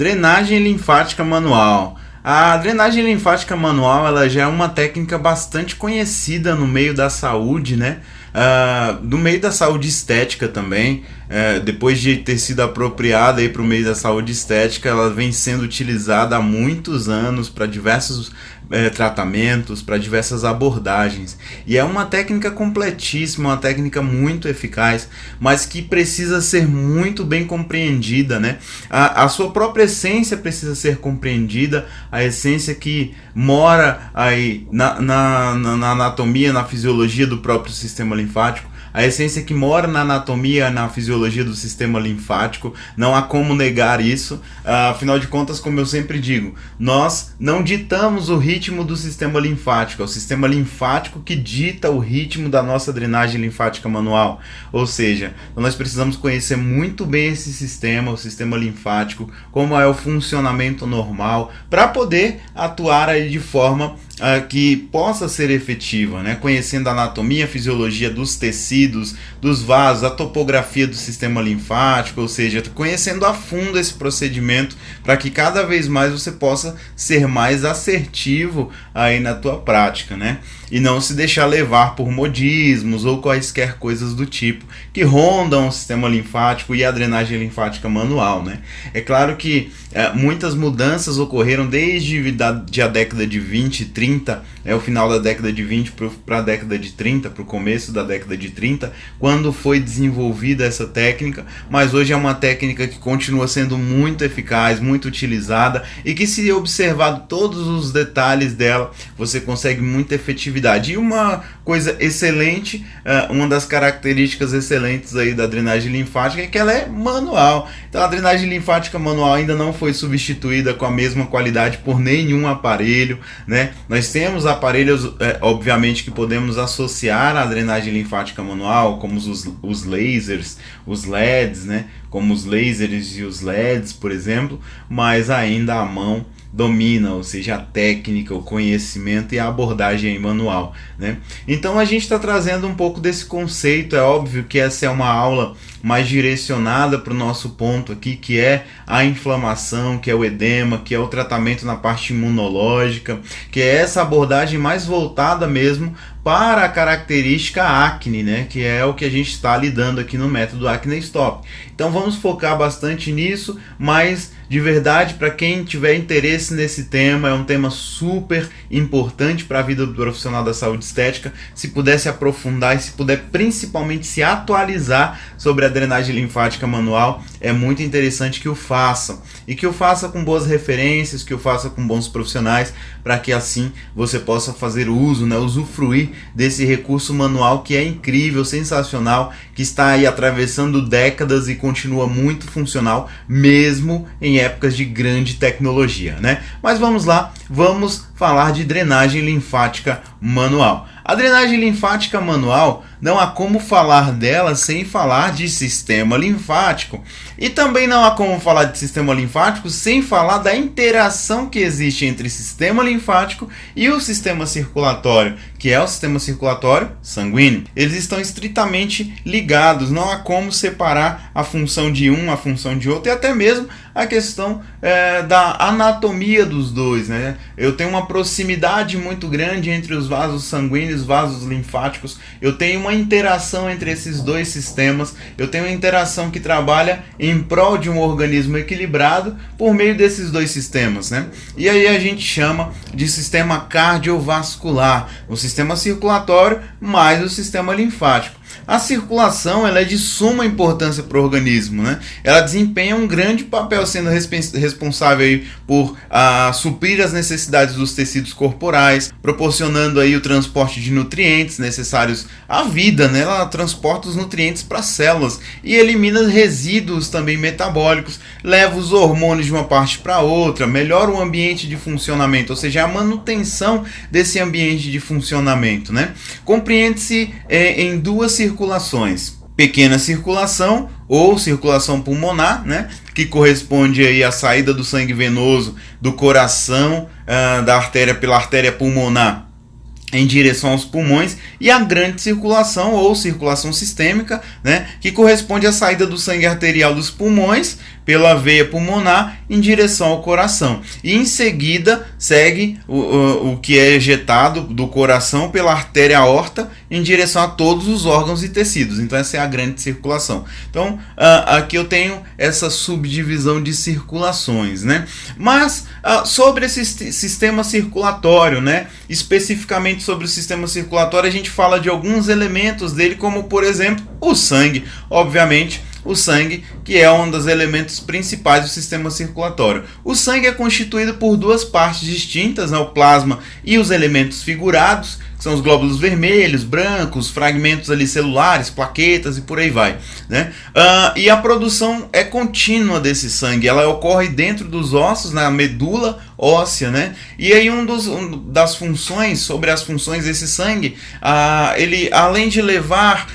Drenagem linfática manual. A drenagem linfática manual ela já é uma técnica bastante conhecida no meio da saúde, né? No meio da saúde estética também. Depois de ter sido apropriada para o meio da saúde estética, ela vem sendo utilizada há muitos anos para diversos tratamentos, para diversas abordagens. E é uma técnica completíssima, uma técnica muito eficaz, mas que precisa ser muito bem compreendida, né? A sua própria essência precisa ser compreendida, a essência que mora aí na anatomia, na fisiologia do próprio sistema linfático, a essência que mora na anatomia, na fisiologia do sistema linfático. Não há como negar isso. Afinal de contas, como eu sempre digo, nós não ditamos o ritmo do sistema linfático, é o sistema linfático que dita o ritmo da nossa drenagem linfática manual. Ou seja, nós precisamos conhecer muito bem esse sistema, o sistema linfático, como é o funcionamento normal, para poder atuar aí de forma que possa ser efetiva, né? Conhecendo a anatomia, a fisiologia dos tecidos, dos vasos, a topografia do sistema linfático, ou seja, conhecendo a fundo esse procedimento para que cada vez mais você possa ser mais assertivo aí na tua prática, né? E não se deixar levar por modismos ou quaisquer coisas do tipo que rondam o sistema linfático e a drenagem linfática manual, né? É claro que muitas mudanças ocorreram desde a década de 20 e 30, o final da década de 20 para a década de 30, para o começo da década de 30, quando foi desenvolvida essa técnica, mas hoje é uma técnica que continua sendo muito eficaz, muito utilizada e que, se observar todos os detalhes dela, você consegue muita efetividade. E uma coisa excelente, uma das características excelentes aí da drenagem linfática é que ela é manual. Então a drenagem linfática manual ainda não foi substituída com a mesma qualidade por nenhum aparelho, né? Nós temos aparelhos, obviamente, que podemos associar à drenagem linfática manual, como os lasers, os LEDs, né? Como os lasers e os LEDs, por exemplo, mas ainda a mão domina, ou seja, a técnica, o conhecimento e a abordagem manual, né? Então a gente está trazendo um pouco desse conceito. É óbvio que essa é uma aula mais direcionada para o nosso ponto aqui, que é a inflamação, que é o edema, que é o tratamento na parte imunológica, que é essa abordagem mais voltada mesmo para a característica acne, né? Que é o que a gente está lidando aqui no método Acne Stop. Então vamos focar bastante nisso, mas de verdade, para quem tiver interesse nesse tema, é um tema super importante para a vida do profissional da saúde estética. Se puder se aprofundar e se puder principalmente se atualizar sobre a drenagem linfática manual, é muito interessante que o façam. E que o faça com boas referências, que o faça com bons profissionais, para que assim você possa fazer uso, né, usufruir desse recurso manual que é incrível, sensacional, que está aí atravessando décadas e continua muito funcional, mesmo em épocas de grande tecnologia, né? Mas vamos lá, vamos falar de drenagem linfática manual. A drenagem linfática manual, não há como falar dela sem falar de sistema linfático. E também não há como falar de sistema linfático sem falar da interação que existe entre sistema linfático e o sistema circulatório, que é o sistema circulatório sanguíneo. Eles estão estritamente ligados, não há como separar a função de um, a função de outro, e até mesmo a questão da anatomia dos dois, né? Eu tenho uma proximidade muito grande entre os vasos sanguíneos, vasos linfáticos. Eu tenho uma interação entre esses dois sistemas. Eu tenho uma interação que trabalha em prol de um organismo equilibrado por meio desses dois sistemas, né? E aí a gente chama de sistema cardiovascular, o sistema circulatório mais o sistema linfático. A circulação ela é de suma importância para o organismo, né? Ela desempenha um grande papel, sendo responsável aí por suprir as necessidades dos tecidos corporais, proporcionando aí o transporte de nutrientes necessários à vida, né? Ela transporta os nutrientes para as células e elimina resíduos também metabólicos, leva os hormônios de uma parte para outra, melhora o ambiente de funcionamento, ou seja, a manutenção desse ambiente de funcionamento, né? Compreende-se em duas circulações: pequena circulação ou circulação pulmonar, né, que corresponde aí à saída do sangue venoso do coração, da artéria pela artéria pulmonar em direção aos pulmões, e a grande circulação ou circulação sistêmica, né, que corresponde à saída do sangue arterial dos pulmões pela veia pulmonar em direção ao coração. E em seguida segue o que é ejetado do coração pela artéria aorta em direção a todos os órgãos e tecidos. Então essa é a grande circulação. Então aqui eu tenho essa subdivisão de circulações, né? Mas sobre esse sistema circulatório, né? Especificamente sobre o sistema circulatório, a gente fala de alguns elementos dele, como por exemplo o sangue, obviamente. O sangue, que é um dos elementos principais do sistema circulatório. O sangue é constituído por duas partes distintas, né, o plasma e os elementos figurados, que são os glóbulos vermelhos, brancos, fragmentos ali celulares, plaquetas e por aí vai, né? E a produção é contínua desse sangue, ela ocorre dentro dos ossos, na medula óssea, né? E aí das funções, sobre as funções desse sangue, ele, além de levar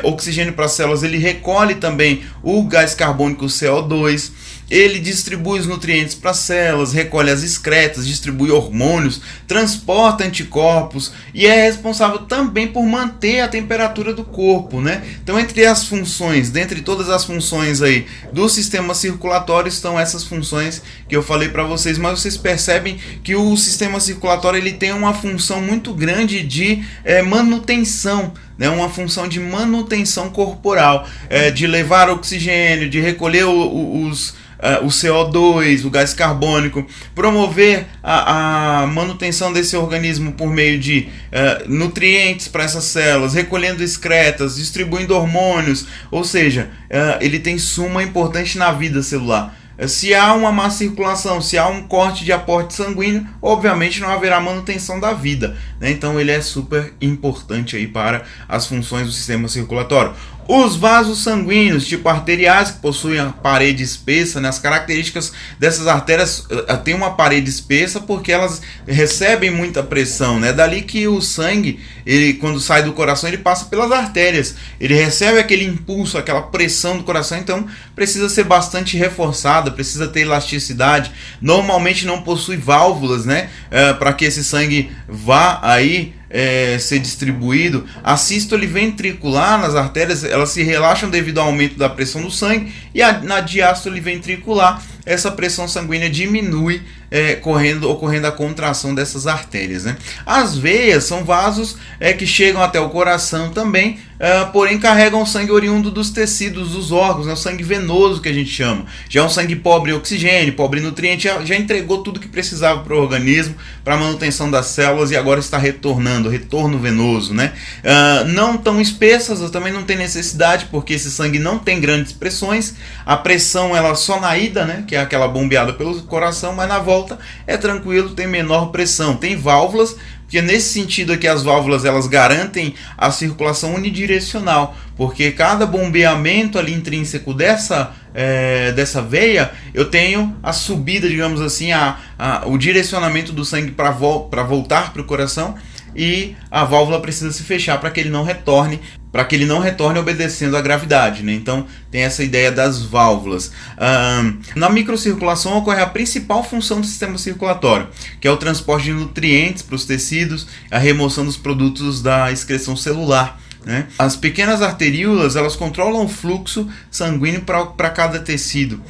oxigênio para as células, ele recolhe também o gás carbônico CO2, ele distribui os nutrientes para as células, recolhe as excretas, distribui hormônios, transporta anticorpos e é responsável também por manter a temperatura do corpo, né? Então, dentre todas as funções aí do sistema circulatório estão essas funções que eu falei para vocês, mas vocês percebem que o sistema circulatório ele tem uma função muito grande de manutenção, né, uma função de manutenção corporal, de levar oxigênio, de recolher o CO2, o gás carbônico, promover a manutenção desse organismo por meio de nutrientes para essas células, recolhendo excretas, distribuindo hormônios, ou seja, ele tem suma importância na vida celular. Se há uma má circulação, se há um corte de aporte sanguíneo, obviamente não haverá manutenção da vida, né? Então ele é super importante aí para as funções do sistema circulatório. Os vasos sanguíneos, tipo arteriais, que possuem a parede espessa, né? As características dessas artérias têm uma parede espessa porque elas recebem muita pressão, né? Dali que o sangue, ele, quando sai do coração, ele passa pelas artérias, ele recebe aquele impulso, aquela pressão do coração, então precisa ser bastante reforçada, precisa ter elasticidade. Normalmente não possui válvulas, né? Para que esse sangue vá aí ser distribuído. A sístole ventricular nas artérias, elas se relaxam devido ao aumento da pressão do sangue, e na diástole ventricular essa pressão sanguínea diminui, ocorrendo a contração dessas artérias, né? As veias são vasos que chegam até o coração também, porém carregam o sangue oriundo dos tecidos, dos órgãos, né? O sangue venoso que a gente chama. Já é um sangue pobre em oxigênio, pobre em nutrientes, já entregou tudo que precisava para o organismo, para a manutenção das células, e agora está retorno venoso, né? Não tão espessas, também não tem necessidade, porque esse sangue não tem grandes pressões, a pressão ela só na ida, né? Que é aquela bombeada pelo coração, mas na volta é tranquilo, tem menor pressão. Tem válvulas, porque nesse sentido aqui as válvulas elas garantem a circulação unidirecional, porque cada bombeamento ali intrínseco dessa veia, eu tenho a subida, digamos assim, o direcionamento do sangue para voltar para o coração, e a válvula precisa se fechar para que ele não retorne obedecendo à gravidade, né? Então tem essa ideia das válvulas. Na microcirculação ocorre a principal função do sistema circulatório, que é o transporte de nutrientes para os tecidos, a remoção dos produtos da excreção celular, né? As pequenas arteríolas elas controlam o fluxo sanguíneo para cada tecido,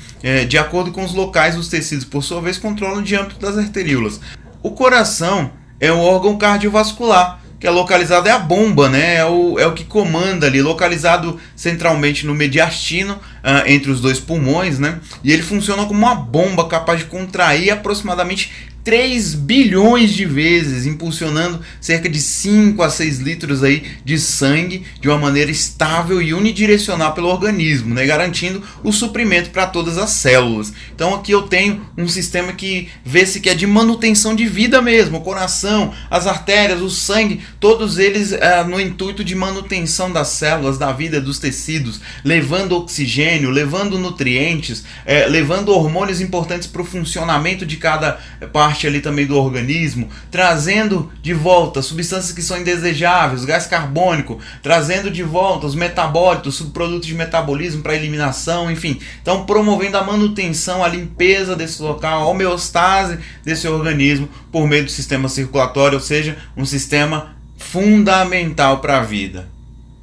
de acordo com os locais dos tecidos, por sua vez controlam o diâmetro das arteríolas. O coração é um órgão cardiovascular, que é localizado, é a bomba, né? É o que comanda ali, localizado centralmente no mediastino, entre os dois pulmões, né? E ele funciona como uma bomba capaz de contrair aproximadamente 3 bilhões de vezes, impulsionando cerca de 5 a 6 litros aí de sangue de uma maneira estável e unidirecional pelo organismo, né, garantindo o suprimento para todas as células. Então aqui eu tenho um sistema que vê-se que é de manutenção de vida mesmo, o coração, as artérias, o sangue, todos eles no intuito de manutenção das células, da vida, dos tecidos, levando oxigênio, levando nutrientes, levando hormônios importantes para o funcionamento de cada parte ali também do organismo, trazendo de volta substâncias que são indesejáveis, gás carbônico, trazendo de volta os metabólitos, subprodutos de metabolismo para eliminação, enfim. Então promovendo a manutenção, a limpeza desse local, a homeostase desse organismo por meio do sistema circulatório, ou seja, um sistema fundamental para a vida.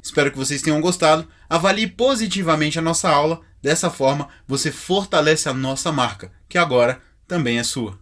Espero que vocês tenham gostado. Avalie positivamente a nossa aula, Dessa forma, você fortalece a nossa marca, que agora também é sua.